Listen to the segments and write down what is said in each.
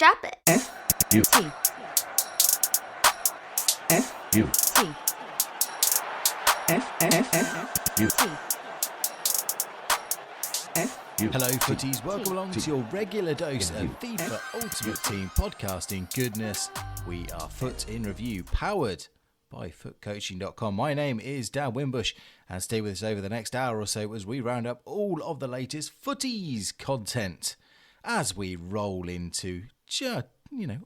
Drop it. FUT. Hello, Futties. Welcome along to your regular dose of FIFA Ultimate Team podcasting goodness. We are FUT in Review, powered by FUTcoaching.com. My name is Dan Wimbush, and stay with us over the next hour or so as we round up all of the latest Futties content as we roll into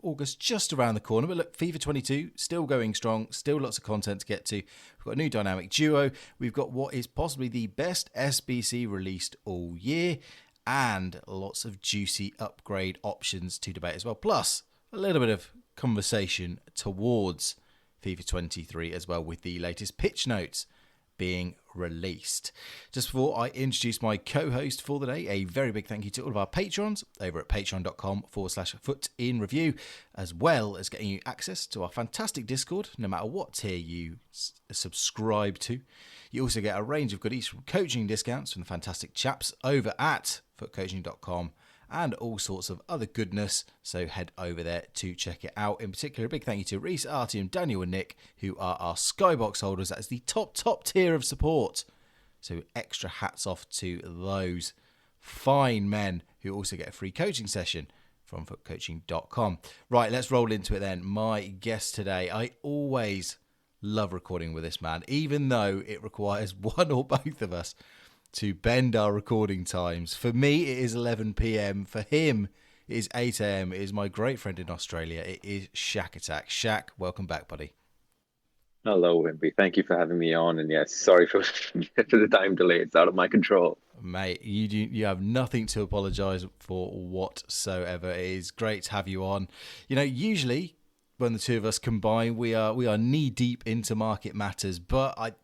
August just around the corner. But look, FIFA22 still going strong, still lots of content to get to. We've got a new dynamic duo. We've got what is possibly the best SBC released all year, and lots of juicy upgrade options to debate as well. Plus, a little bit of conversation towards FIFA 23 as well, with the latest pitch notes being released. Just before I introduce my co-host for the day, a very big thank you to all of our patrons over at patreon.com/FUT in Review, as well as getting you access to our fantastic Discord, no matter what tier you subscribe to. You also get a range of goodies from coaching discounts from the fantastic chaps over at FUTcoaching.com, and all sorts of other goodness, so head over there to check it out. In particular, a big thank you to Reese, Artyom, Daniel and Nick, who are our Skybox holders. That is the top tier of support. So extra hats off to those fine men who also get a free coaching session from FUTcoaching.com. Right, let's roll into it then. My guest today, I always love recording with this man, even though it requires one or both of us to bend our recording times. For me, it is 11 p.m. For him, it is 8 a.m. It is my great friend in Australia. It is Shaqattack. Shaq, welcome back, buddy. Hello, Wimby. Thank you for having me on. And yes, sorry for the time delay. It's out of my control. Mate, you have nothing to apologise for whatsoever. It is great to have you on. You know, usually when the two of us combine, we are knee deep into market matters, but I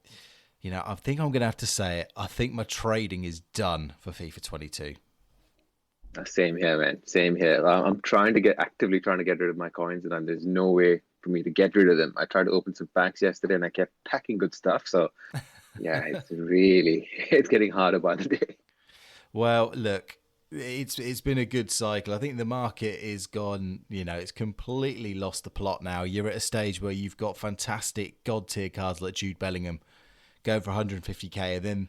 think I'm going to have to say it. I think my trading is done for FIFA 22. Same here, man. Same here. I'm actively trying to get rid of my coins, and there's no way for me to get rid of them. I tried to open some packs yesterday, and I kept packing good stuff. So, yeah, it's getting harder by the day. Well, look, it's been a good cycle. I think the market is gone, it's completely lost the plot now. You're at a stage where you've got fantastic God tier cards like Jude Bellingham going for 150k, and then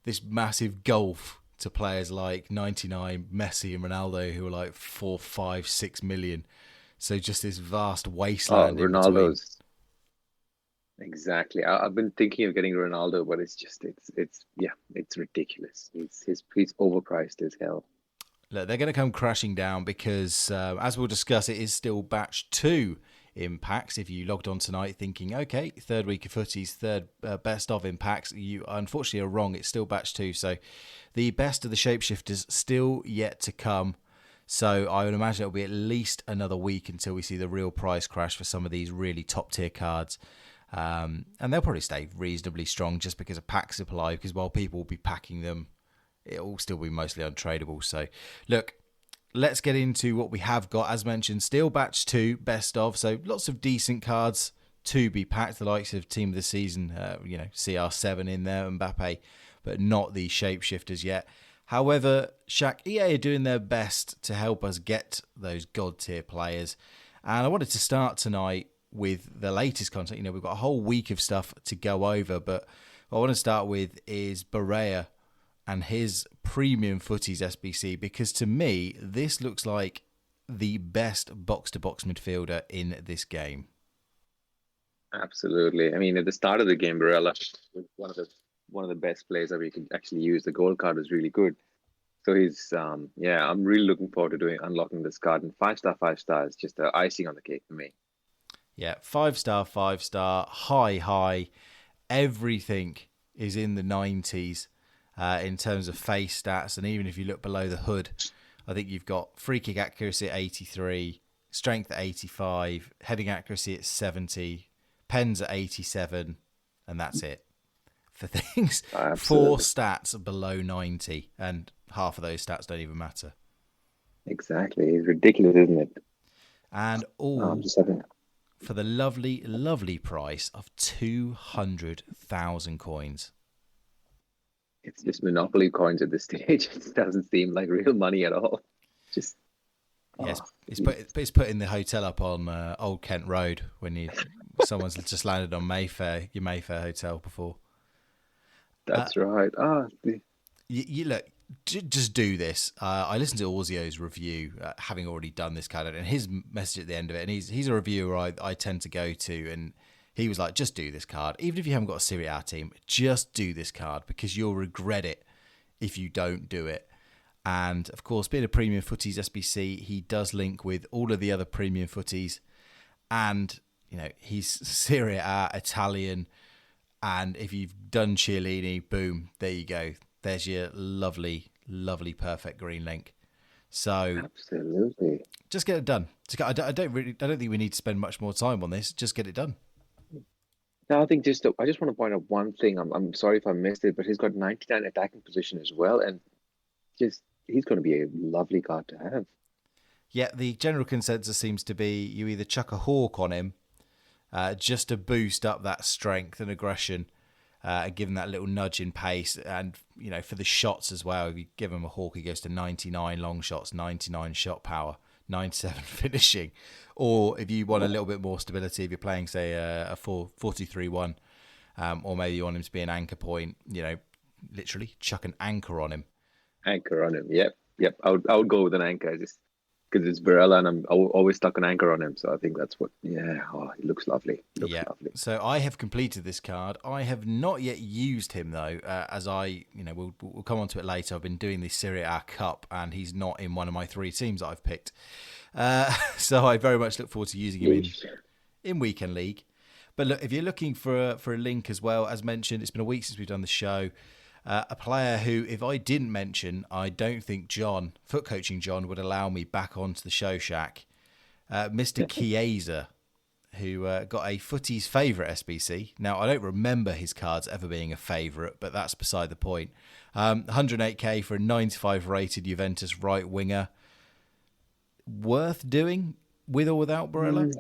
this massive gulf to players like 99, Messi and Ronaldo, who are like 4, 5, 6 million. So just this vast wasteland. Oh, Ronaldo's. Exactly. I've been thinking of getting Ronaldo, but it's ridiculous. He's overpriced as hell. Look, they're going to come crashing down because, as we'll discuss, it is still batch 2 in packs. If you logged on tonight thinking, okay, third week of Futties, third best of in packs, you unfortunately are wrong. It's still batch 2. So the best of the shapeshifters still yet to come. So I would imagine it'll be at least another week until we see the real price crash for some of these really top tier cards. And they'll probably stay reasonably strong just because of pack supply, because while people will be packing them, it'll still be mostly untradeable. So look, let's get into what we have got. As mentioned, still batch 2, best of. So lots of decent cards to be packed. The likes of Team of the Season, CR7 in there, Mbappe, but not the shapeshifters yet. However, Shaq, EA are doing their best to help us get those God tier players. And I wanted to start tonight with the latest content. We've got a whole week of stuff to go over, but what I want to start with is Barella and his premium Futties SBC, because to me, this looks like the best box-to-box midfielder in this game. Absolutely. I mean, at the start of the game, Barella was one of the best players that we could actually use. The gold card was really good. So he's, I'm really looking forward to unlocking this card. And 5-star is just icing on the cake for me. Yeah, 5-star, high. Everything is in the 90s. In terms of face stats, and even if you look below the hood, I think you've got free kick accuracy at 83, strength at 85, heading accuracy at 70, pens at 87, and that's it. For things, Absolutely. 4 stats below 90, and half of those stats don't even matter. Exactly. It's ridiculous, isn't it? And all for the lovely, lovely price of 200,000 coins. It's just Monopoly coins at this stage. It doesn't seem like real money at all. Just Yes, Oh, it's putting the hotel up on Old Kent Road when someone's just landed on Mayfair, your Mayfair hotel before. that's right. You look, just do this. I listened to Orzio's review, having already done this card, and his message at the end of it, and he's a reviewer I tend to go to, and he was like, just do this card. Even if you haven't got a Serie A team, just do this card because you'll regret it if you don't do it. And of course, being a premium Futties SBC, he does link with all of the other premium Futties, and he's Serie A Italian. And if you've done Chiellini, boom, there you go. There's your lovely, lovely, perfect green link. So absolutely, just get it done. I don't think we need to spend much more time on this. Just get it done. No, I think I just want to point out one thing. I'm sorry if I missed it, but he's got 99 attacking position as well, and he's going to be a lovely card to have. Yeah, the general consensus seems to be you either chuck a hawk on him just to boost up that strength and aggression, and give him that little nudge in pace, and for the shots as well. If you give him a hawk, he goes to 99 long shots, 99 shot power, 97 finishing. Or if you want a little bit more stability, if you're playing say a 4-2-3-1, or maybe you want him to be an anchor point, literally chuck an anchor on him. Anchor on him. Yep. I would go with an anchor just because it's Barella, and I'm always stuck an anchor on him. So I think that's what. Yeah. Oh, he looks lovely. Lovely. So I have completed this card. I have not yet used him though, as we'll come on to it later. I've been doing the Serie A Cup, and he's not in one of my 3 teams that I've picked. So I very much look forward to using him in Weekend League. But look, if you're looking for a link as well, as mentioned, it's been a week since we've done the show. A player who, if I didn't mention, I don't think John, Foot Coaching John, would allow me back onto the show, Shaq. Mr. Chiesa, who got a Futties favourite SBC. Now, I don't remember his cards ever being a favourite, but that's beside the point. 108k for a 95 rated Juventus right winger. Worth doing with or without Barella?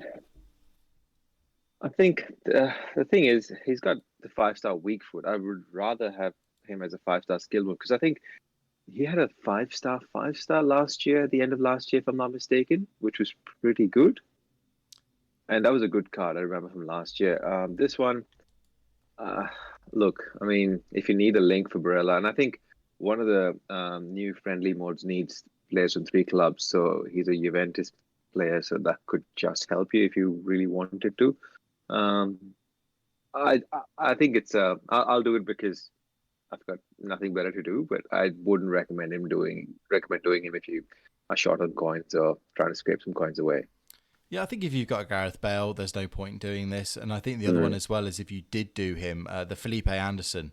I think the thing is he's got the 5-star weak foot. I would rather have him as a 5-star skill move because I think he had a 5-star last year at the end of last year, if I'm not mistaken, which was pretty good. And that was a good card. I remember from last year. This one, look, I mean, if you need a link for Barella, and I think one of the new friendly modes needs players from 3 clubs, so he's a Juventus player, so that could just help you if you really wanted to. I think it's I'll do it because I've got nothing better to do, but I wouldn't recommend doing him if you are short on coins or trying to scrape some coins away. Yeah, I think if you've got a Gareth Bale, there's no point in doing this. And I think the other one as well is if you did do him, the Felipe Anderson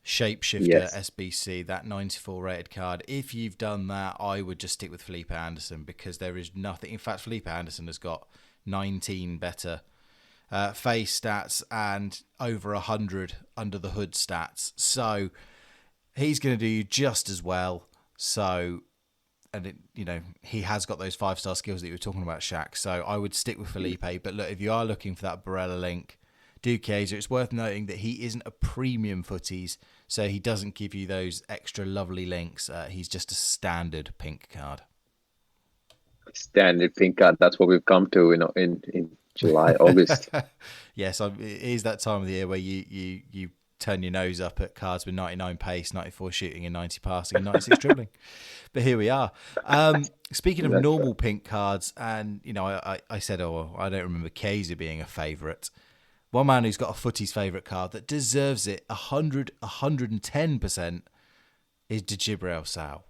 Shapeshifter SBC, that 94 rated card. If you've done that, I would just stick with Felipe Anderson because there is nothing. In fact, Felipe Anderson has got 19 better face stats and over 100 under the hood stats. So he's going to do just as well. So, and he has got those 5-star skills that you were talking about, Shaq. So I would stick with Felipe. But look, if you are looking for that Barella link, do Chiesa. It's worth noting that he isn't a premium Futties, so he doesn't give you those extra lovely links. He's just a standard pink card. Standard pink card. That's what we've come to in July, August. Yes, it is that time of the year where you turn your nose up at cards with 99 pace, 94 shooting, and 90 passing, and 96 dribbling. But here we are. Speaking of normal pink cards, and I said, I don't remember Chiesa being a favourite. One man who's got a Futties favourite card that deserves it 110% is Djibril Sow.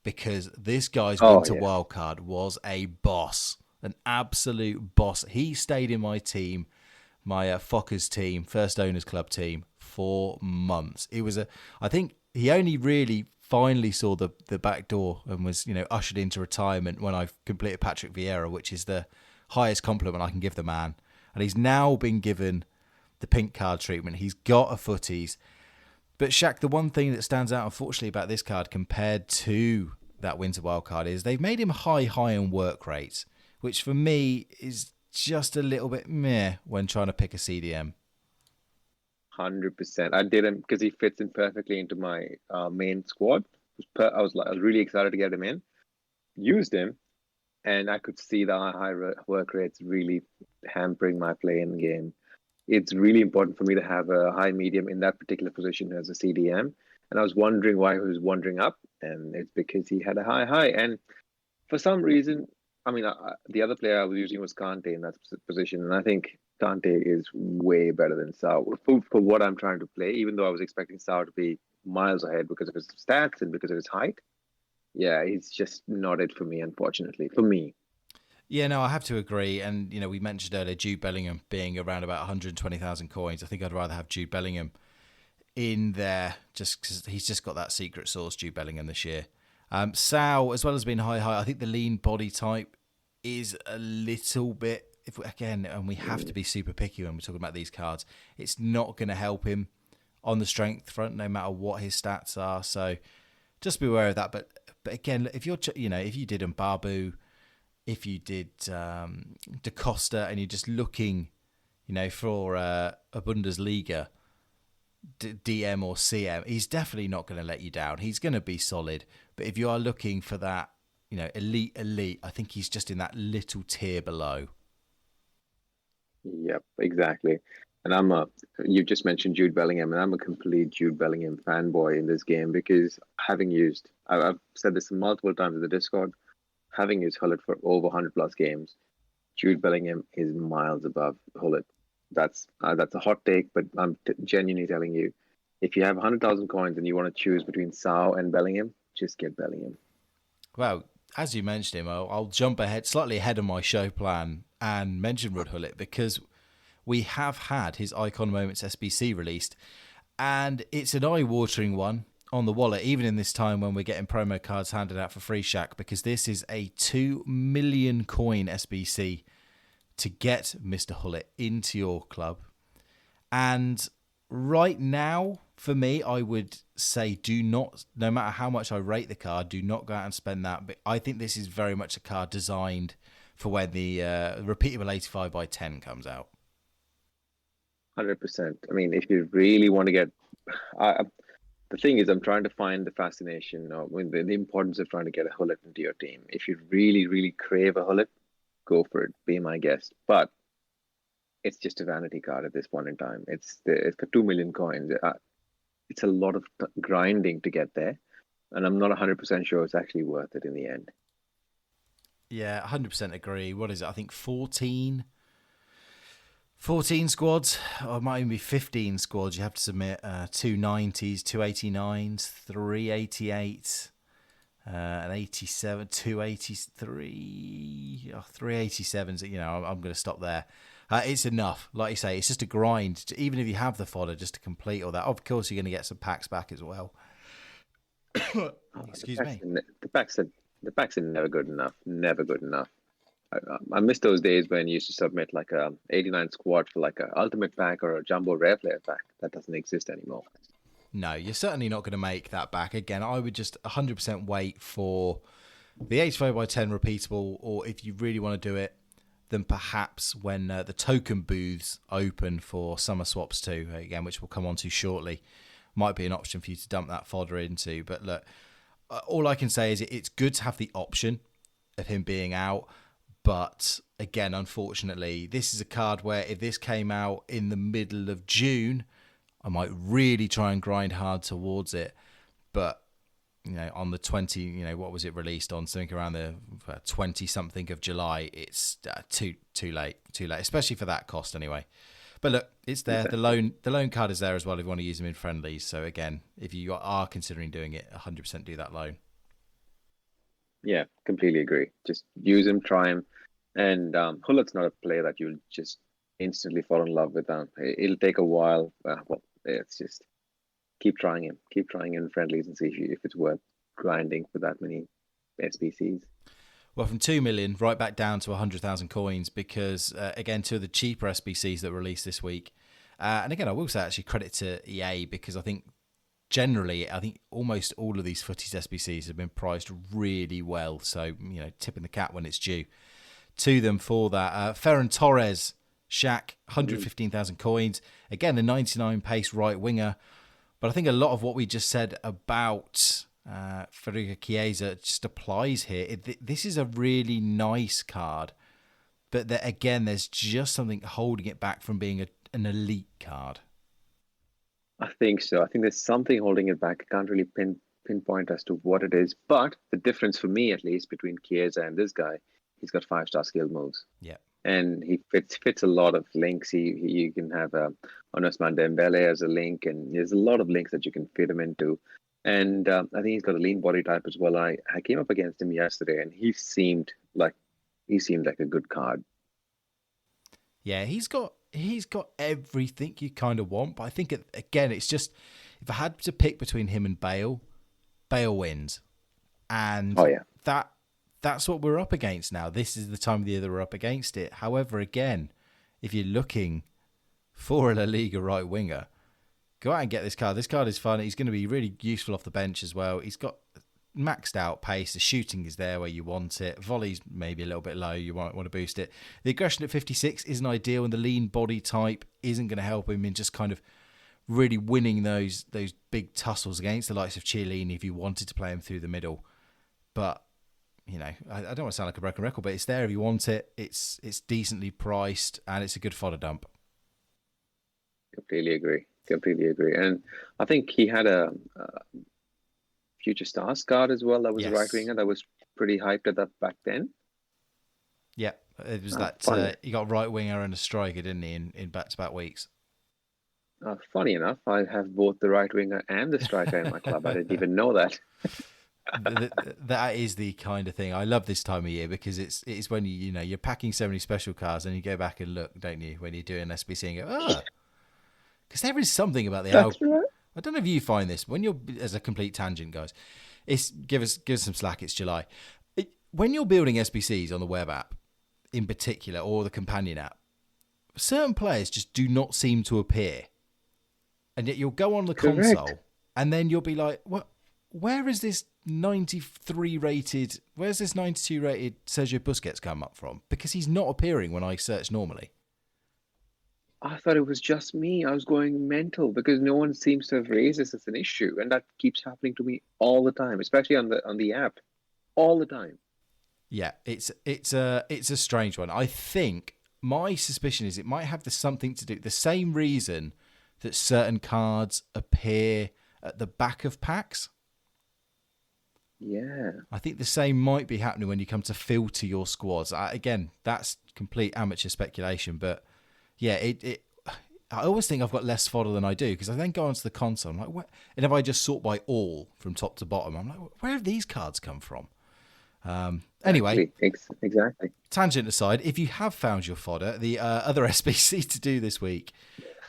Because this guy's winter wildcard was a boss. An absolute boss. He stayed in my team, my Fockers team, First Owners Club team, for months. I think he only really finally saw the back door and was, ushered into retirement when I completed Patrick Vieira, which is the highest compliment I can give the man. And he's now been given the pink card treatment. He's got a Futties. But Shaq, the one thing that stands out, unfortunately, about this card compared to that winter wild card is they've made him high on work rate, which for me is just a little bit meh when trying to pick a CDM. 100%. I did him because he fits in perfectly into my main squad. I was really excited to get him in. Used him. and I could see the work rates really hampering my play in the game. It's really important for me to have a high medium in that particular position as a CDM. And I was wondering why he was wandering up, and it's because he had a high. And for some reason, I mean, the other player I was using was Kante in that position, and I think Kante is way better than Sao for what I'm trying to play. Even though I was expecting Sao to be miles ahead because of his stats and because of his height, yeah, he's just not it for me, unfortunately. For me. Yeah, no, I have to agree. And, we mentioned earlier Jude Bellingham being around about 120,000 coins. I think I'd rather have Jude Bellingham in there just because he's just got that secret sauce, Jude Bellingham, this year. Sao, as well as being high, I think the lean body type is a little bit, and we have to be super picky when we're talking about these cards, it's not going to help him on the strength front, no matter what his stats are. So just be aware of that. But again, if you're, if you did Mbabu, if you did Da Costa, and you're just looking, for a Bundesliga DM or CM, he's definitely not going to let you down. He's going to be solid. But if you are looking for that, elite, I think he's just in that little tier below. Yep, exactly. And you just mentioned Jude Bellingham, and I'm a complete Jude Bellingham fanboy in this game because I've said this multiple times in the Discord, having used Hullet for over 100 plus games, Jude Bellingham is miles above Hullet. That's a hot take, but I'm genuinely telling you, if you have 100,000 coins and you want to choose between Sao and Bellingham, just get Bellingham. Well, as you mentioned him, I'll jump slightly ahead of my show plan and mention Ruud Hullet because we have had his Icon Moments SBC released, and it's an eye-watering one on the wallet, even in this time when we're getting promo cards handed out for free, Shaq, because this is a 2 million coin SBC to get Mr. Hullet into your club. And right now, for me, I would say no matter how much I rate the card, do not go out and spend that. But I think this is very much a card designed for when the repeatable 85x10 comes out. 100%. I mean, if you really want to get... the thing is, I'm trying to find the fascination of the importance of trying to get a Hullet into your team. If you really, really crave a Hullet, go for it. Be my guest. But it's just a vanity card at this point in time. It's got 2 million coins. It's a lot of grinding to get there, and I'm not 100% sure it's actually worth it in the end. Yeah, 100% agree. What is it? I think 14 squads, or it might even be 15 squads. You have to submit 2 90s, 2 89s, 3 88s, an 87, 2 83, 3 87s. I'm going to stop there. It's enough. Like you say, it's just a grind. Even if you have the fodder just to complete all that, of course, you're going to get some packs back as well. Excuse me. The packs are never good enough. Never good enough. I miss those days when you used to submit like a 89 squad for like an ultimate pack or a jumbo rare player pack. That doesn't exist anymore. No, you're certainly not going to make that back. Again, I would just 100% wait for the 85x10 repeatable, or if you really want to do it, then perhaps when the token booths open for summer swaps too, again, which we'll come on to shortly, might be an option for you to dump that fodder into. But look, all I can say is it's good to have the option of him being out. But again, unfortunately, this is a card where if this came out in the middle of June, I might really try and grind hard towards it. But, on the 20, what was it released on? Something around the 20-something of July. It's too late, especially for that cost anyway. But look, it's there. The loan card is there as well if you want to use them in friendlies. So again, if you are considering doing it, 100% do that loan. Yeah, completely agree. Just use him, try him. And Hullet's not a player that you'll just instantly fall in love with. It'll take a while. It's just keep trying him. Keep trying him in friendlies and see if it's worth grinding for that many SBCs. Well, from 2 million right back down to 100,000 coins because, again, two of the cheaper SBCs that were released this week. And again, I will say actually credit to EA because I think generally, almost all of these Futties SBCs have been priced really well. So, tipping the cap when it's due to them for that. Ferran Torres, Shaq, 115,000 coins. Again, the 99 pace right winger. But I think a lot of what we just said about Federico Chiesa just applies here. This is a really nice card, but again, there's just something holding it back from being an elite card. I think so. I think there's something holding it back. I can't really pinpoint as to what it is, but the difference for me, at least, between Chiesa and this guy, he's got 5-star skill moves. Yeah. And he fits a lot of links. You can have Ousmane Dembele as a link, and there's a lot of links that you can fit him into. And I think he's got a lean body type as well. I came up against him yesterday, and he seemed like a good card. Yeah, he's got everything you kind of want. But I think again, it's just if I had to pick between him and Bale wins, and that's what we're up against now. This is the time of the year that we're up against it. However, again, if you're looking for a La Liga right winger, go out and get this card. This card is fun. He's going to be really useful off the bench as well. He's got maxed out pace. The shooting is there where you want it. Volley's maybe a little bit low. You might want to boost it. The aggression at 56 isn't ideal, and the lean body type isn't going to help him in just kind of really winning those big tussles against the likes of Chiellini if you wanted to play him through the middle. But you know, I don't want to sound like a broken record, but it's there if you want it. It's decently priced, and it's a good fodder dump. Completely agree. And I think he had a Future Stars card as well. That was a right winger that was pretty hyped at that back then. Yeah, it was he got right winger and a striker, didn't he, in back-to-back weeks? Funny enough, I have both the right winger and the striker in my club. I didn't even know that. That is the kind of thing I love this time of year, because it's when you're packing so many special cards and you go back and look, don't you, when you're doing SBC and go, because there is something about the album. Right. I don't know if you find this when you're, as a complete tangent, guys. Give us some slack. It's July. When you're building SBCs on the web app, in particular, or the companion app, certain players just do not seem to appear, and yet you'll go on the console and then you'll be like, what? Where is this 93 rated? Where's this 92 rated Sergio Busquets come up from? Because he's not appearing when I search normally. I thought it was just me. I was going mental because no one seems to have raised this as an issue, and that keeps happening to me all the time, especially on the app, all the time. Yeah, it's a strange one. I think my suspicion is it might have something to do the same reason that certain cards appear at the back of packs. Yeah, I think the same might be happening when you come to filter your squads. Again, that's complete amateur speculation, but yeah, I always think I've got less fodder than I do, because I then go onto the console. I'm like, what? And if I just sort by all from top to bottom, I'm like, where have these cards come from? Anyway, exactly. Tangent aside, if you have found your fodder, the other SBC to do this week,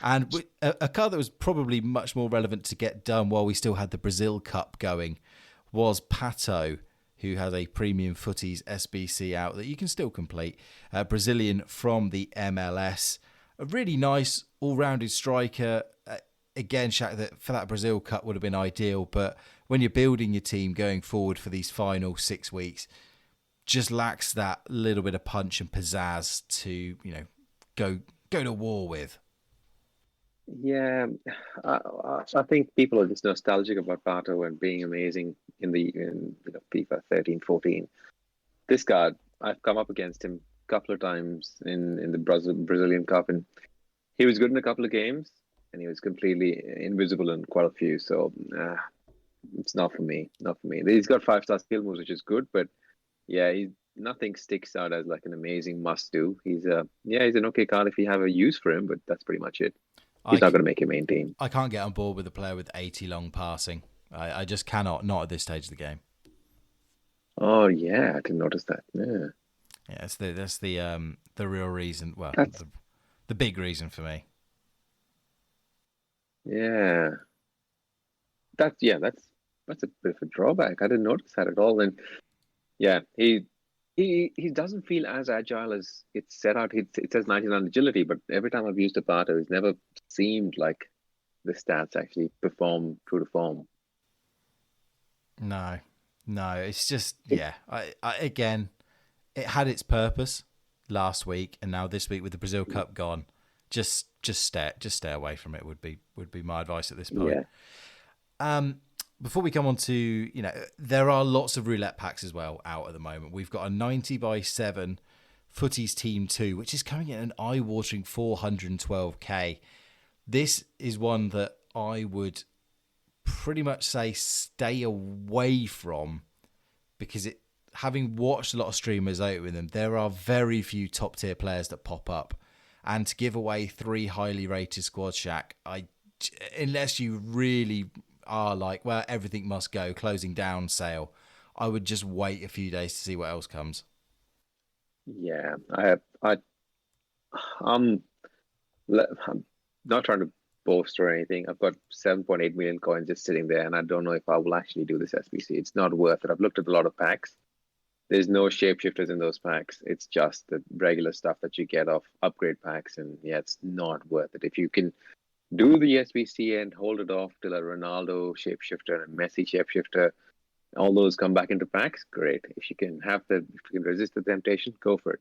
and a card that was probably much more relevant to get done while we still had the Brazil Cup going, was Pato, who has a premium Futties SBC out that you can still complete. Brazilian from the MLS. A really nice all-rounded striker. Again, Shaq, that for that Brazil Cup would have been ideal, but when you're building your team going forward for these final 6 weeks, just lacks that little bit of punch and pizzazz to, go to war with. Yeah, I think people are just nostalgic about Pato and being amazing in FIFA 13, 14. This card, I've come up against him a couple of times in the Brazilian Cup, and he was good in a couple of games, and he was completely invisible in quite a few. So it's not for me. He's got 5-star skill moves, which is good, but yeah, nothing sticks out as like an amazing must-do. He's an okay card if you have a use for him, but that's pretty much it. He's not going to make your main team. I can't get on board with a player with 80 long passing. I just cannot, not at this stage of the game. Oh yeah, I didn't notice that. Yeah, that's the real reason. Well, the big reason for me. Yeah, that's a bit of a drawback. I didn't notice that at all. And yeah, he doesn't feel as agile as it's set out. It says 99 agility, but every time I've used a Pato, it's never seemed like the stats actually perform true to form. No, it's just, yeah. Again, it had its purpose last week, and now this week with the Brazil Cup gone, just stay away from it would be my advice at this point. Yeah. before we come on to, there are lots of roulette packs as well out at the moment. We've got a 90x7 Futties Team 2, which is coming in an eye-watering 412k. This is one that I would pretty much say stay away from, because having watched a lot of streamers open them, there are very few top-tier players that pop up. And to give away 3 highly rated Squad Shack, unless you really are like, well, everything must go, closing down sale, I would just wait a few days to see what else comes. Yeah, I'm not trying to boast or anything. I've got 7.8 million coins just sitting there, and I don't know if I will actually do this SBC. It's not worth it. I've looked at a lot of packs. There's no shapeshifters in those packs. It's just the regular stuff that you get off upgrade packs, and yeah, it's not worth it. If you can do the SBC and hold it off till a Ronaldo shapeshifter and Messi shapeshifter, all those come back into packs, great. If you can resist the temptation, go for it.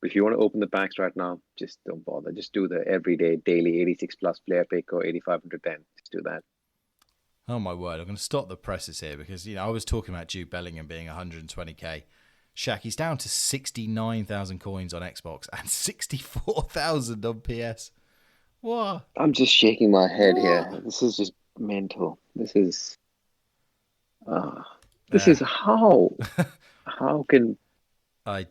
But if you want to open the packs right now, just don't bother. Just do the everyday, daily 86 plus player pick or 8510. Just do that. Oh my word, I'm going to stop the presses here, because I was talking about Jude Bellingham being 120k. Shaq, he's down to 69,000 coins on Xbox and 64,000 on PS. What? I'm just shaking my head here. This is just mental. This is how can I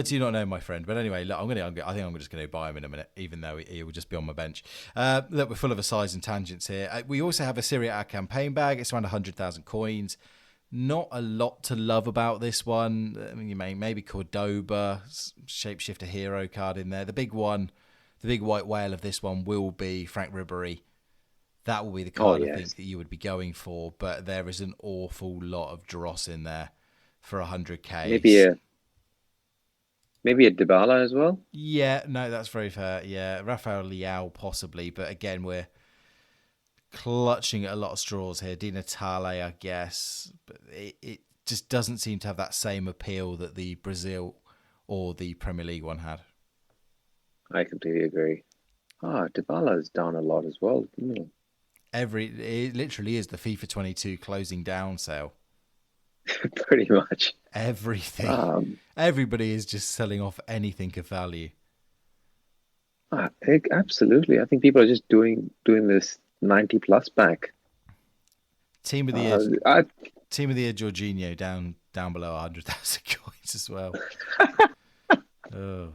do not know, my friend. But anyway, look, I think I'm just going to buy him in a minute, even though he will just be on my bench. Look, we're full of asides and tangents here. We also have a Serie A campaign bag. It's around 100,000 coins. Not a lot to love about this one. I mean, you maybe Cordoba, shapeshifter hero card in there. The big one, the big white whale of this one will be Frank Ribery. That will be the card I think that you would be going for. But there is an awful lot of dross in there for 100k. Maybe a Dybala as well? Yeah, no, that's very fair. Yeah, Rafael Leao possibly. But again, we're clutching at a lot of straws here. Di Natale, I guess. But it just doesn't seem to have that same appeal that the Brazil or the Premier League one had. I completely agree. Dybala is down a lot as well. It literally is the FIFA22 closing down sale. Pretty much. Everything. Everybody is just selling off anything of value. Absolutely. I think people are just doing this 90 plus pack. Team of the year. Team of the year, Jorginho down below 100,000 coins as well.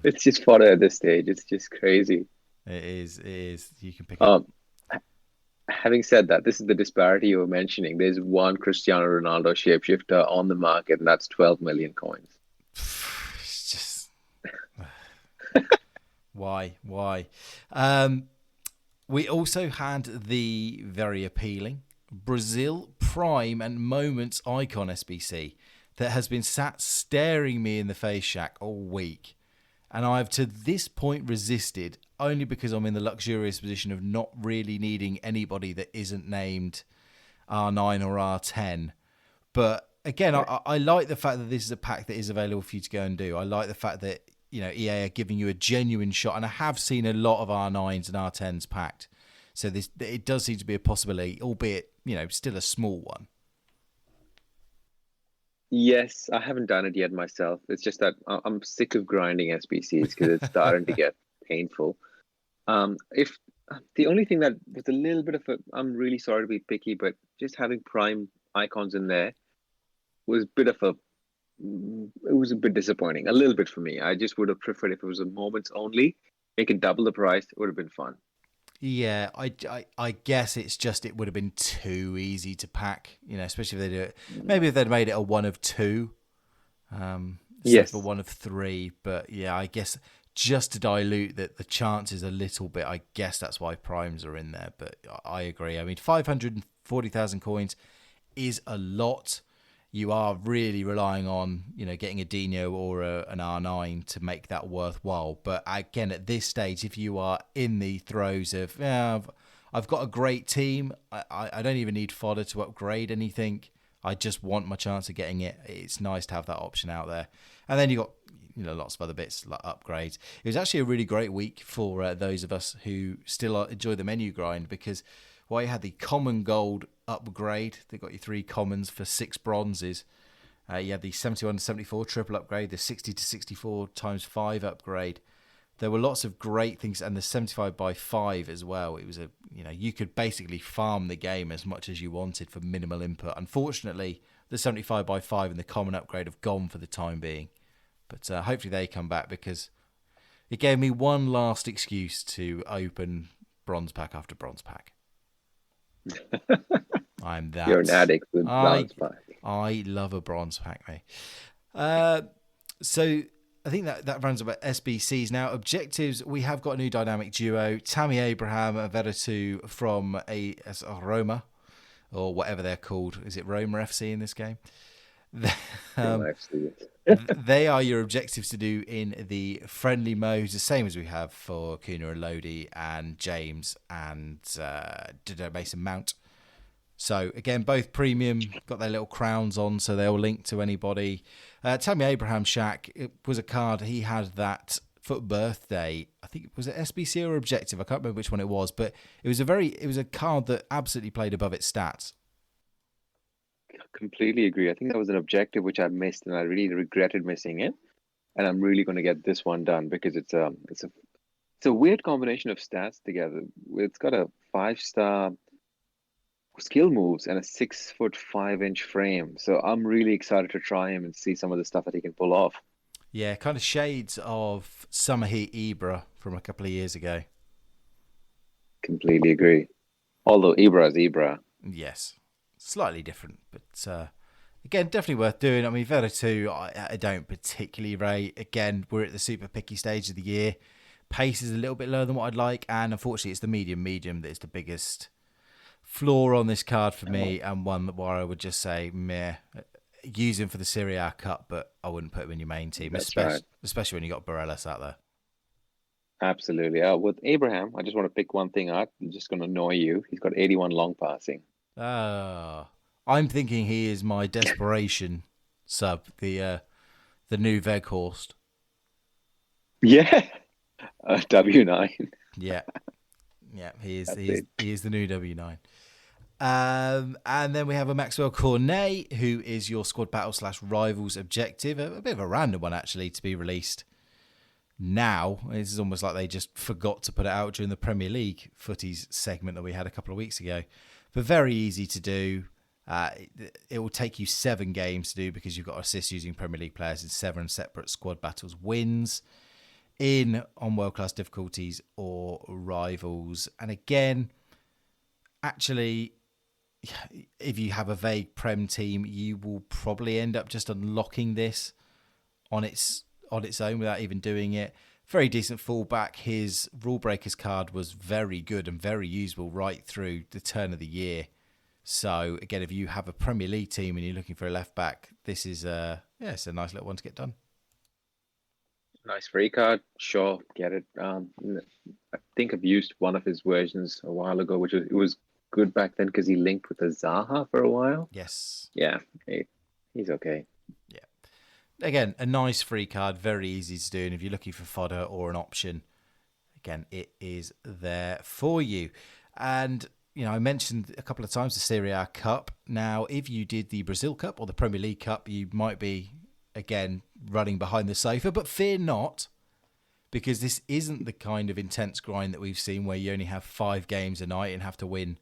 It's just fodder at this stage. It's just crazy. It is. You can pick up. Having said that, this is the disparity you were mentioning. There's one Cristiano Ronaldo shapeshifter on the market, and that's 12 million coins. It's just why? We also had the very appealing Brazil Prime and Moments Icon SBC that has been sat staring me in the face, Shaq, all week. And I've to this point resisted, only because I'm in the luxurious position of not really needing anybody that isn't named R9 or R10. But again, I like the fact that this is a pack that is available for you to go and do. I like the fact that EA are giving you a genuine shot, and I have seen a lot of R9s and R10s packed. So it does seem to be a possibility, albeit still a small one. Yes, I haven't done it yet myself. It's just that I'm sick of grinding SBCs because it's starting to get painful. If the only thing that was a little bit of I'm really sorry to be picky, but just having prime icons in there was it was a bit disappointing, a little bit for me. I just would have preferred if it was a moments only, make it double the price. It would have been fun. Yeah, I guess it's just it would have been too easy to pack, especially if they do it. Maybe if they'd made it a 1 of 2, instead of a 1 of 3. But yeah, I guess just to dilute the chances a little bit, I guess that's why primes are in there. But I agree. I mean, 540,000 coins is a lot. You are really relying on, getting a Dino or an R9 to make that worthwhile. But again, at this stage, if you are in the throes of, I've got a great team, I don't even need fodder to upgrade anything. I just want my chance of getting it. It's nice to have that option out there. And then you got, lots of other bits like upgrades. It was actually a really great week for those of us who still enjoy the menu grind, because Well, you had the common gold upgrade. They got you 3 commons for 6 bronzes. You had the 71 to 74 triple upgrade, the 60 to 64 times 5 upgrade. There were lots of great things, and the 75 by 5 as well. It was you could basically farm the game as much as you wanted for minimal input. Unfortunately, the 75 by 5 and the common upgrade have gone for the time being. But hopefully they come back, because it gave me one last excuse to open bronze pack after bronze pack. I'm that. You're an addict with bronze pack. I love a bronze pack, mate. So I think that runs about SBCs. Now, objectives, we have got a new dynamic duo. Tammy Abraham and Veretout from Roma, or whatever they're called. Is it Roma FC in this game? They are your objectives to do in the friendly modes, the same as we have for Kuna and Lodi and James and Mason Mount. So again, both premium, got their little crowns on, so they'll link to anybody. Tammy Abraham Shaq, it was a card he had that FUT birthday. I think, was it SBC or Objective? I can't remember which one it was, but it was a card that absolutely played above its stats. I completely agree. I think that was an objective which I missed, and I really regretted missing it. And I'm really going to get this one done, because it's a weird combination of stats together. It's got a 5-star skill moves and a 6'5" frame. So I'm really excited to try him and see some of the stuff that he can pull off. Yeah, kind of shades of Summer Heat Ibra from a couple of years ago. Completely agree. Although Ibra is Ibra. Yes, slightly different, but again, definitely worth doing. I mean, Veretout, I don't particularly rate. Again, we're at the super picky stage of the year. Pace is a little bit lower than what I'd like, and unfortunately, it's the medium that is the biggest flaw on this card for me, and one where I would just say, meh, use him for the Serie A Cup, but I wouldn't put him in your main team, especially when you got Barella out there. Absolutely. With Abraham, I just want to pick one thing out. I'm just going to annoy you. He's got 81 long passing. I'm thinking he is my desperation sub, the new Veghorst. Yeah, W9. Yeah, he is the new W9. And then we have a Maxwell Cornet, who is your squad battle / rivals objective. A bit of a random one, actually, to be released now. This is almost like they just forgot to put it out during the Premier League Futties segment that we had a couple of weeks ago. But very easy to do. It will take you 7 games to do, because you've got to assist using Premier League players in 7 separate squad battles wins on world-class difficulties or rivals. And again, actually, if you have a vague Prem team, you will probably end up just unlocking this on its own without even doing it. Very decent fallback. His Rule Breakers card was very good and very usable right through the turn of the year. So again, if you have a Premier League team and you're looking for a left back, this is it's a nice little one to get done. Nice free card, sure, get it. I think I've used one of his versions a while ago, which was good back then because he linked with the Zaha for a while. Yes. Yeah, he's okay. Yeah. Again, a nice free card, very easy to do, and if you're looking for fodder or an option, again, it is there for you. And I mentioned a couple of times the Serie A Cup. Now, if you did the Brazil Cup or the Premier League Cup, you might be, again, running behind the sofa, but fear not, because this isn't the kind of intense grind that we've seen where you only have 5 games a night and have to win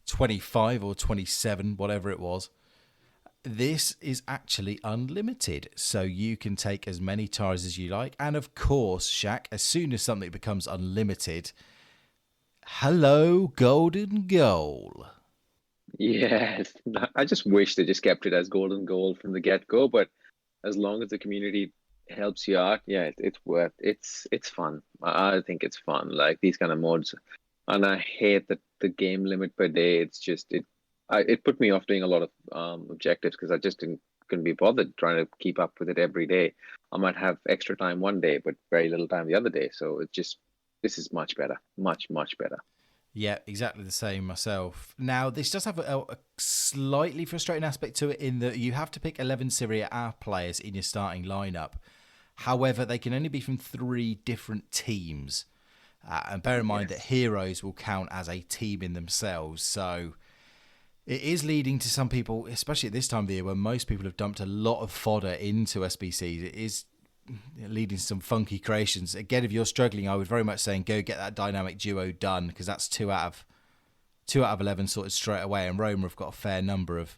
25 or 27, whatever it was. This is actually unlimited, so you can take as many tires as you like. And of course, Shaq, as soon as something becomes unlimited, hello, golden goal. Yes, I just wish they just kept it as golden goal from the get-go, but as long as the community helps you out, yeah, it's fun. I think it's fun, like these kind of modes. And I hate that the game limit per day. It's just it put me off doing a lot of objectives because I just couldn't be bothered trying to keep up with it every day. I might have extra time one day, but very little time the other day. So this is much better, much better. Yeah, exactly the same myself. Now, this does have a slightly frustrating aspect to it in that you have to pick 11 Serie A players in your starting lineup. However, they can only be from 3 different teams. And bear in mind that heroes will count as a team in themselves. So it is leading to some people, especially at this time of the year, when most people have dumped a lot of fodder into SBCs. It is leading to some funky creations. Again, if you're struggling, I would very much say go get that dynamic duo done, because that's 2 out of 11 sorted straight away. And Roma have got a fair number of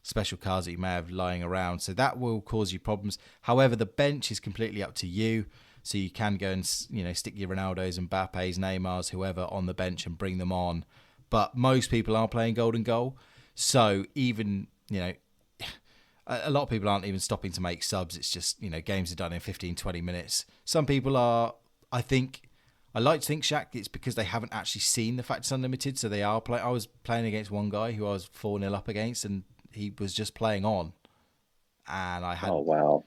special cards that you may have lying around, so that will cause you problems. However, the bench is completely up to you, so you can go and stick your Ronaldos and Mbappes, Neymars, whoever on the bench and bring them on. But most people are playing golden goal, so even a lot of people aren't even stopping to make subs. It's just games are done in 15-20 minutes. Some people are. I like to think, Shaq, it's because they haven't actually seen the fact it's unlimited, so they are playing. I was playing against one guy who I was 4-0 up against, and he was just playing on, and I had. Oh wow!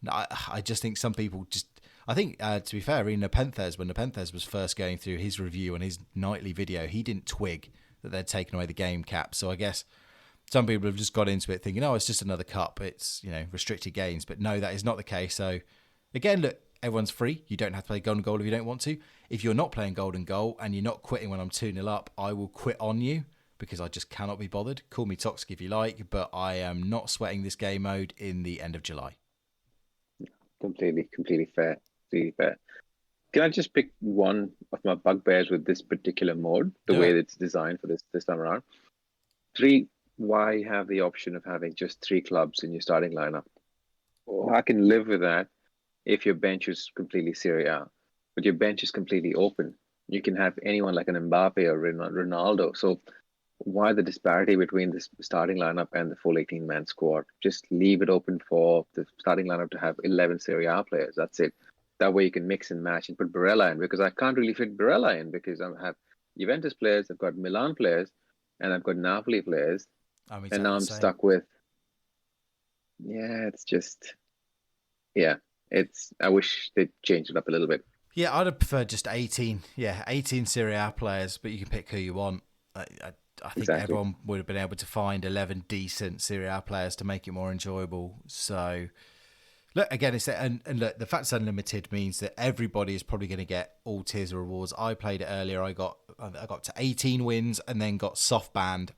I just think some people just. I think to be fair, in Nepenthes, when Nepenthes was first going through his review and his nightly video, he didn't twig that they'd taken away the game cap. So I guess some people have just got into it thinking, "Oh, it's just another cup. It's restricted games." But no, that is not the case. So again, look, everyone's free. You don't have to play golden goal if you don't want to. If you're not playing golden goal and you're not quitting when I'm 2-0 up, I will quit on you, because I just cannot be bothered. Call me toxic if you like, but I am not sweating this game mode in the end of July. Completely fair. Completely fair. Can I just pick one of my bugbears with this particular mode, the way it's designed for this time around? Why have the option of having just 3 clubs in your starting lineup? Well, I can live with that if your bench is completely Serie A, but your bench is completely open. You can have anyone like an Mbappe or Ronaldo. So why the disparity between the starting lineup and the full 18-man squad? Just leave it open for the starting lineup to have 11 Serie A players. That's it. That way you can mix and match and put Barella in, because I can't really fit Barella in because I have Juventus players, I've got Milan players, and I've got Napoli players. And now I'm stuck with... Yeah, it's just... Yeah, I wish they'd changed it up a little bit. Yeah, I'd have preferred just 18. Yeah, 18 Serie A players, but you can pick who you want. I think everyone would have been able to find 11 decent Serie A players to make it more enjoyable. So, look, again, and look, the fact it's unlimited means that everybody is probably going to get all tiers of rewards. I played it earlier. I got to 18 wins and then got soft banned.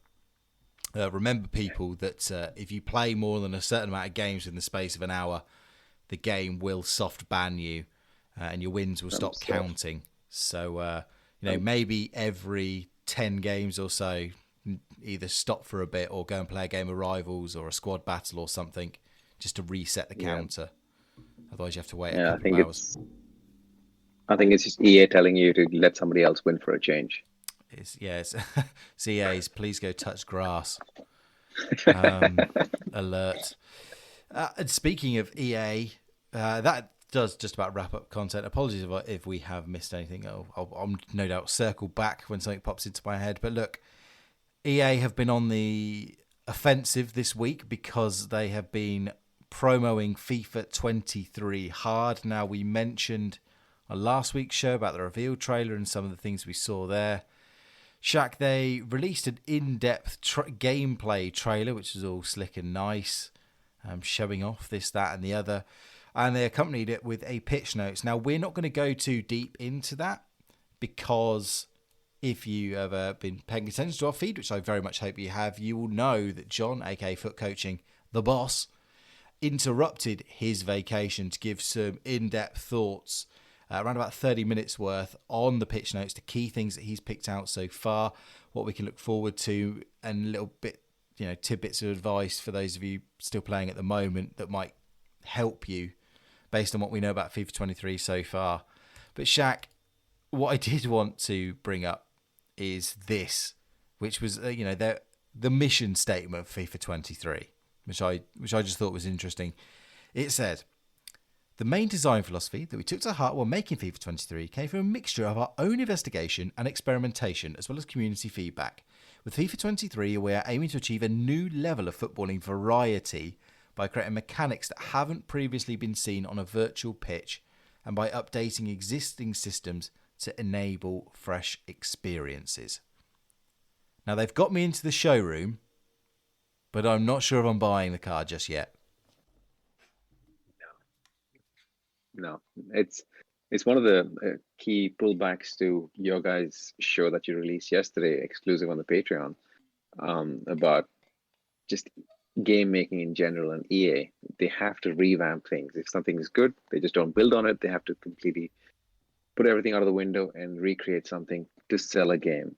Remember, people, that if you play more than a certain amount of games in the space of an hour, the game will soft ban you, and your wins will stop counting. So, maybe every 10 games or so, either stop for a bit or go and play a game of Rivals or a squad battle or something, just to reset the counter. Otherwise you have to wait a couple of hours. I think it's just EA telling you to let somebody else win for a change. It's EA's please go touch grass alert. And speaking of EA, that does just about wrap up content. Apologies if we have missed anything. I'll no doubt circle back when something pops into my head. But look, EA have been on the offensive this week because they have been promoting FIFA 23 hard. Now, we mentioned on last week's show about the reveal trailer and some of the things we saw there. Shaq, they released an in-depth gameplay trailer, which is all slick and nice, showing off this, that, and the other. And they accompanied it with a pitch notes. Now, we're not going to go too deep into that, because if you have been paying attention to our feed, which I very much hope you have, you will know that John, aka FUT Coaching, the boss, interrupted his vacation to give some in-depth thoughts, around about 30 minutes worth, on the pitch notes, the key things that he's picked out so far, what we can look forward to, and a little bit, tidbits of advice for those of you still playing at the moment that might help you based on what we know about FIFA 23 so far. But Shaq, what I did want to bring up is this, which was the mission statement of FIFA 23, which I just thought was interesting. It said, the main design philosophy that we took to heart while making FIFA 23 came from a mixture of our own investigation and experimentation, as well as community feedback. With FIFA 23, we are aiming to achieve a new level of footballing variety by creating mechanics that haven't previously been seen on a virtual pitch, and by updating existing systems to enable fresh experiences. Now, they've got me into the showroom, but I'm not sure if I'm buying the car just yet. No, it's It's one of the key pullbacks to your guys' show that you released yesterday, exclusive on the Patreon, about just game making in general and EA. They have to revamp things. If something is good, they just don't build on it. They have to completely put everything out of the window and recreate something to sell a game.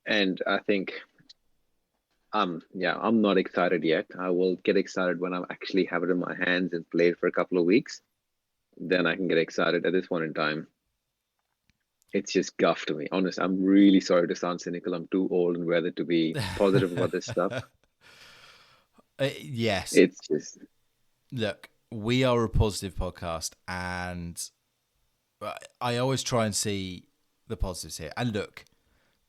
And I think, I'm not excited yet. I will get excited when I actually have it in my hands and play it for a couple of weeks. Then I can get excited. At this point in time, it's just guff to me. Honest, I'm really sorry to sound cynical. I'm too old and weathered to be positive about this stuff. Yes. It's just... Look, we are a positive podcast, and I always try and see the positives here. And look,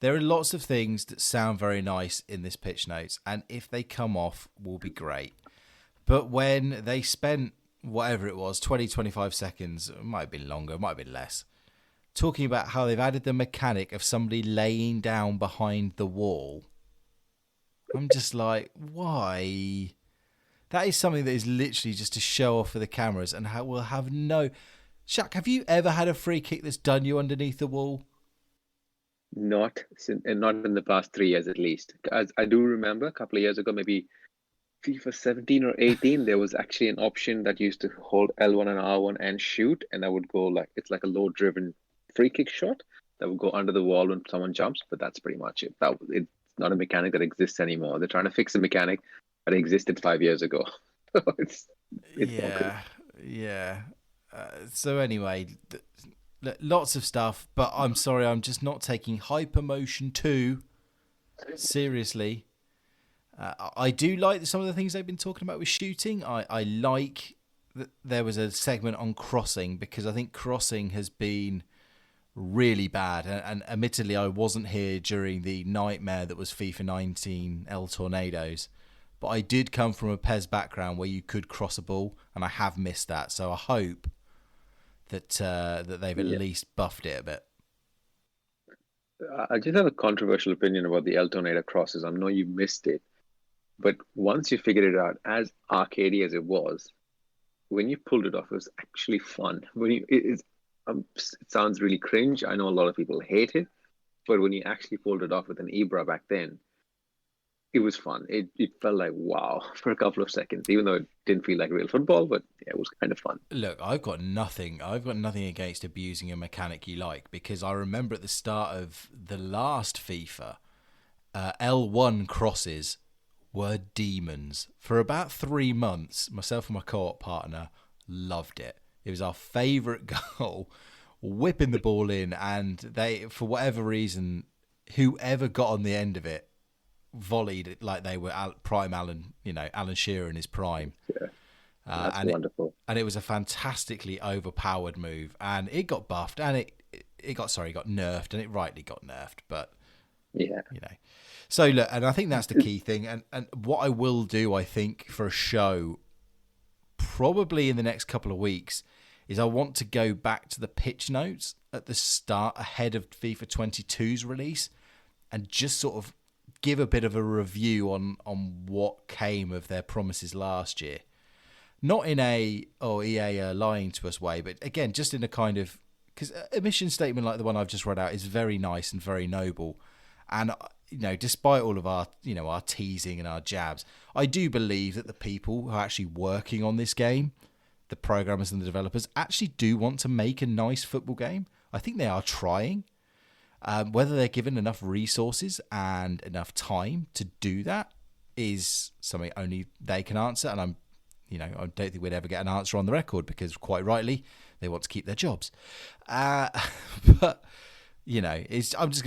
there are lots of things that sound very nice in this pitch notes, and if they come off, will be great. But when they spent whatever it was, 20, 25 seconds, it might have been longer, it might have been less, talking about how they've added the mechanic of somebody laying down behind the wall, I'm just like, why? That is something that is literally just to show off for the cameras, and will have no... Shaq, have you ever had a free kick that's done you underneath the wall? Not in the past 3 years at least. As I do remember, a couple of years ago, maybe FIFA 17 or 18, there was actually an option that used to hold L1 and R1 and shoot, and that would go it's like a low-driven free kick shot that would go under the wall when someone jumps, but that's pretty much it. It's not a mechanic that exists anymore. They're trying to fix a mechanic that existed 5 years ago. it's yeah, yeah. So anyway, lots of stuff, but I'm sorry, I'm just not taking Hypermotion 2 seriously. I do like some of the things they've been talking about with shooting. I like that there was a segment on crossing, because I think crossing has been really bad. And admittedly, I wasn't here during the nightmare that was FIFA 19 El Tornadoes. But I did come from a PES background where you could cross a ball, and I have missed that. So I hope that they've at least buffed it a bit. I just have a controversial opinion about the El Tornado crosses. I know you missed it, but once you figured it out, as arcadey as it was, when you pulled it off, it was actually fun. It sounds really cringe. I know a lot of people hate it, but when you actually pulled it off with an Ibra back then, it was fun. It felt like wow for a couple of seconds, even though it didn't feel like real football, but yeah, it was kind of fun. Look, I've got nothing against abusing a mechanic you like, because I remember at the start of the last FIFA, L1 crosses were demons. For about 3 months, myself and my co-op partner loved it. It was our favourite goal, whipping the ball in, and they, for whatever reason, whoever got on the end of it volleyed it like they were prime Alan Shearer in his prime. Yeah, that's wonderful. And it was a fantastically overpowered move, and it got buffed, and it got nerfed, and it rightly got nerfed, but yeah, So look, and I think that's the key thing, and what I will do, I think, for a show, probably in the next couple of weeks, is I want to go back to the pitch notes at the start, ahead of FIFA 22's release, and just sort of give a bit of a review on what came of their promises last year. Not in a, EA are lying to us way, but again, just in a kind of, because a mission statement like the one I've just read out is very nice and very noble. And, despite all of our, our teasing and our jabs, I do believe that the people who are actually working on this game, the programmers and the developers, actually do want to make a nice football game. I think they are trying. Whether they're given enough resources and enough time to do that is something only they can answer. And I don't think we'd ever get an answer on the record, because quite rightly, they want to keep their jobs. But it's just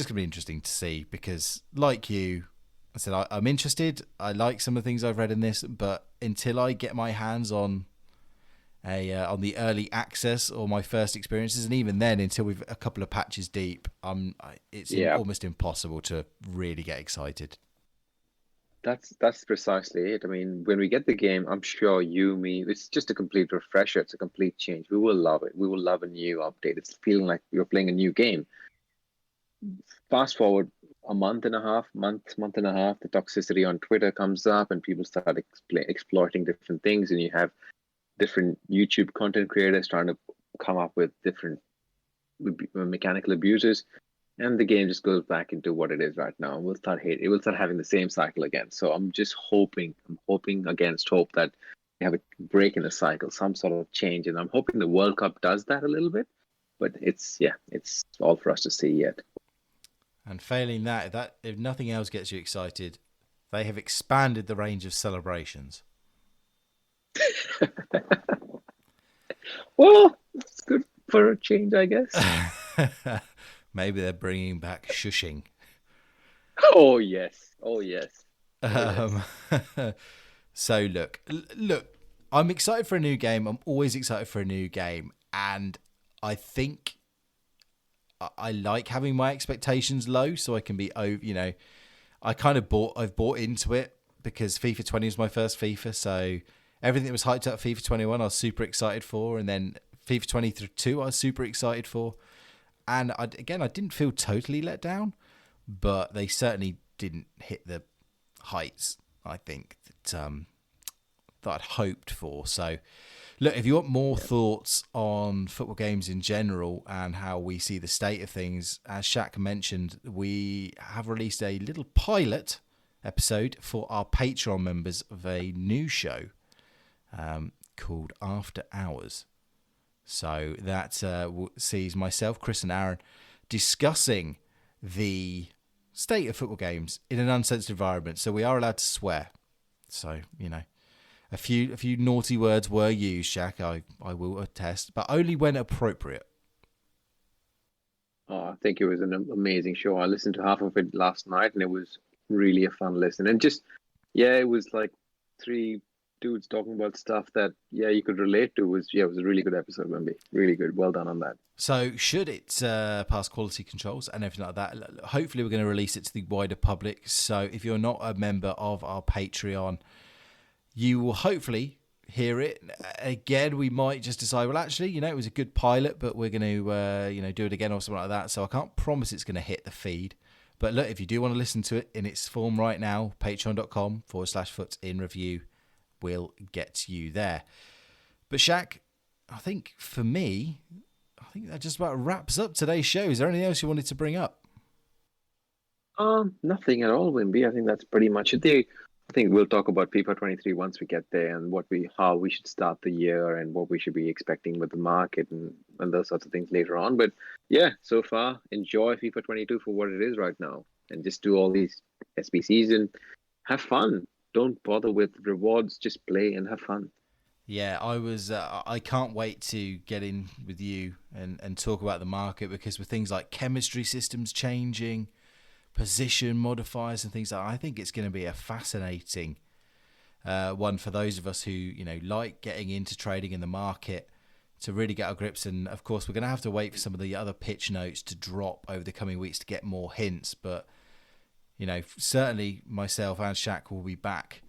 gonna be interesting to see, because like you, I said, I'm interested. I like some of the things I've read in this, but until I get my hands on on the early access or my first experiences, and even then, until we've a couple of patches deep, it's almost impossible to really get excited. That's precisely it. I mean, when we get the game, I'm sure you, me, it's just a complete refresher. It's a complete change. We will love it. We will love a new update. It's feeling like you're playing a new game. Fast forward a month and a half, the toxicity on Twitter comes up, and people start exploiting different things, and you have different YouTube content creators trying to come up with different mechanical abuses, and the game just goes back into what it is right now. We'll start it will start having the same cycle again. So I'm hoping against hope that we have a break in the cycle, some sort of change, and I'm hoping the World Cup does that a little bit. But it's all for us to see yet. And failing that, if nothing else gets you excited, they have expanded the range of celebrations. Well, it's good for a change, I guess. Maybe they're bringing back shushing. Oh yes. So look, I'm excited for a new game. I'm always excited for a new game, and I think I like having my expectations low, so I can be over. I've bought into it because FIFA 20 was my first FIFA, so everything that was hyped up FIFA 21 I was super excited for, and then FIFA 22 I was super excited for, and I didn't feel totally let down, but they certainly didn't hit the heights I think that I'd hoped for. So look, if you want more thoughts on football games in general and how we see the state of things, as Shaq mentioned, we have released a little pilot episode for our Patreon members of a new show called After Hours. So that sees myself, Chris and Aaron discussing the state of football games in an uncensored environment. So we are allowed to swear. So, a few naughty words were used, Shaq, I will attest, but only when appropriate. Oh, I think it was an amazing show. I listened to half of it last night, and it was really a fun listen. And it was like three dudes talking about stuff that you could relate to. It was a really good episode, Wimby. Really good. Well done on that. So should it pass quality controls and everything like that, hopefully we're going to release it to the wider public. So if you're not a member of our Patreon, you will hopefully hear it. Again, we might just decide, well, actually, it was a good pilot, but we're going to, do it again or something like that. So I can't promise it's going to hit the feed. But look, if you do want to listen to it in its form right now, patreon.com/FUT in review will get you there. But Shaq, I think for me, that just about wraps up today's show. Is there anything else you wanted to bring up? Nothing at all, Wimby. I think that's pretty much it. I think we'll talk about FIFA 23 once we get there, and how we should start the year and what we should be expecting with the market and those sorts of things later on. But yeah, so far, enjoy FIFA 22 for what it is right now, and just do all these SBCs and have fun. Don't bother with rewards, just play and have fun. Yeah, I can't wait to get in with you and talk about the market, because with things like chemistry systems changing, position modifiers and things like that, I think it's going to be a fascinating one for those of us who like getting into trading in the market to really get our grips. And of course we're going to have to wait for some of the other pitch notes to drop over the coming weeks to get more hints, but certainly myself and Shaq will be back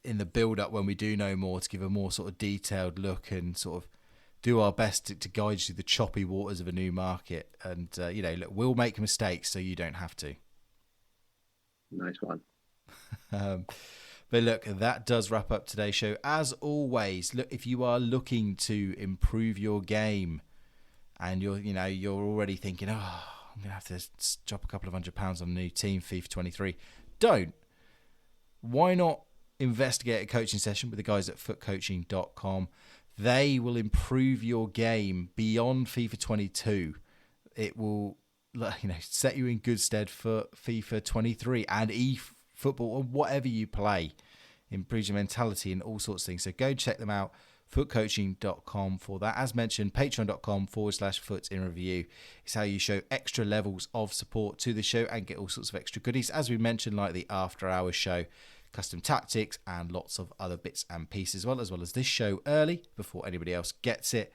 in the build-up when we do know more to give a more sort of detailed look and sort of do our best to guide you through the choppy waters of a new market. And look, we'll make mistakes so you don't have to. Nice one. But look, that does wrap up today's show. As always, look, if you are looking to improve your game and you're already thinking, I'm gonna have to drop a couple of £100 on a new team, FIFA 23, don't. Why not investigate a coaching session with the guys at FUTcoaching.com? They will improve your game beyond FIFA 22. It will set you in good stead for FIFA 23 and eFootball or whatever you play. Improves your mentality and all sorts of things. So go check them out, FUTcoaching.com for that. As mentioned, patreon.com/FUT in review is how you show extra levels of support to the show and get all sorts of extra goodies. As we mentioned, like the After Hours show, custom tactics, and lots of other bits and pieces, as well as this show early before anybody else gets it.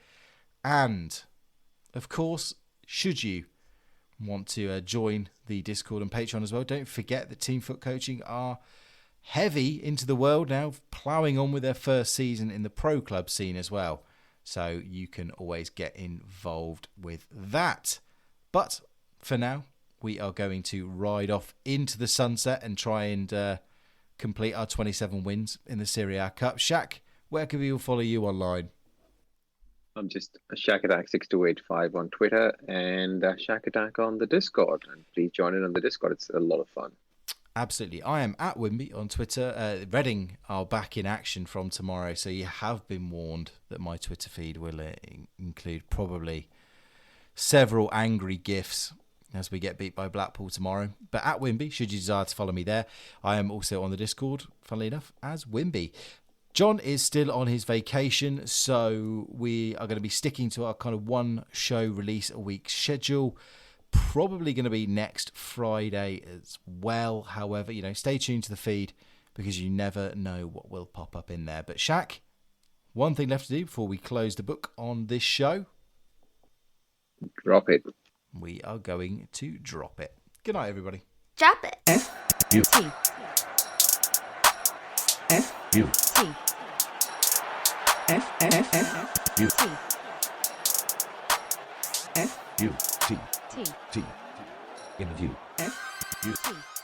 And of course, should you want to join the Discord and Patreon as well, don't forget that Team Foot Coaching are heavy into the world now, ploughing on with their first season in the pro club scene as well. So you can always get involved with that. But for now, we are going to ride off into the sunset and try and complete our 27 wins in the Serie A Cup. Shaq, where can people follow you online? I'm just Shaqattack6285 on Twitter and Shaqattack on the Discord. And please join in on the Discord. It's a lot of fun. Absolutely. I am at Wimby on Twitter. Reading are back in action from tomorrow, so you have been warned that my Twitter feed will include probably several angry GIFs as we get beat by Blackpool tomorrow. But at Wimby, should you desire to follow me there, I am also on the Discord, funnily enough, as Wimby. John is still on his vacation, so we are going to be sticking to our kind of one show release a week schedule. Probably going to be next Friday as well. However, stay tuned to the feed because you never know what will pop up in there. But Shaq, one thing left to do before we close the book on this show. Drop it. We are going to drop it. Good night, everybody. Drop it. FUT. FUT. T. Interview. FUT.